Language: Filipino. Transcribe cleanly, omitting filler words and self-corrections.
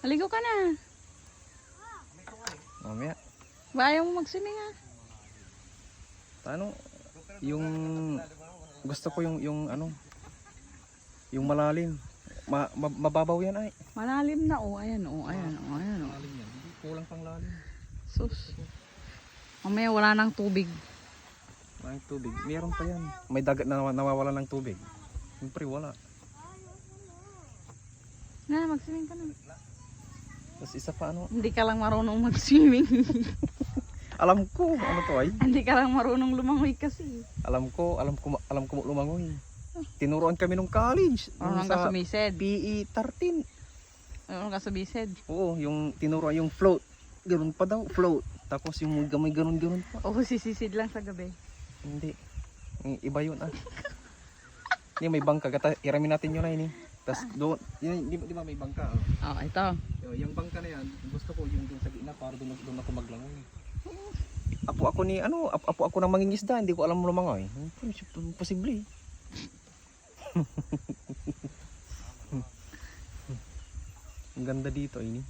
Maligo ka na. Mamaya. Ba, ayaw mo mag-swimming ha? Ano? Yung gusto ko yung ano? Yung malalim. Mababaw yan ay. Malalim na oh. Ayan oh. Ayan oh. Ayan oh. Malalim yan. Hindi kulang pang lalim. Sus. Mamaya wala nang tubig. May tubig. Meron pa yan. May dagat na nawawala ng tubig. Siyempre wala. Na, mag-swimming ka na. Tapos isa pa ano? Hindi ka lang marunong mag-swimming. Alam ko ano to ay. Hindi ka lang marunong lumangoy kasi. Alam ko lumangoy. Tinuruan kami nung college. Marunong ka sumisid. PE 13. Marunong ka sumisid. Oo, yung tinuruan yung float. Ganun pa daw, float. Tapos yung gamay ganun pa. Oo, sisisid lang sa gabi. Hindi. Iba yun ah. Hindi may bangka. Iramin natin yun na yun eh. Tapos doon, di ba may bangka? Oh. Oh, ito. Yung bangka na yan, gusto ko yung doon sa gitna para doon ako maglangoy. Apo ako ng mangingisda, hindi ko alam lumangoy. Posible. Ang ganda dito ini.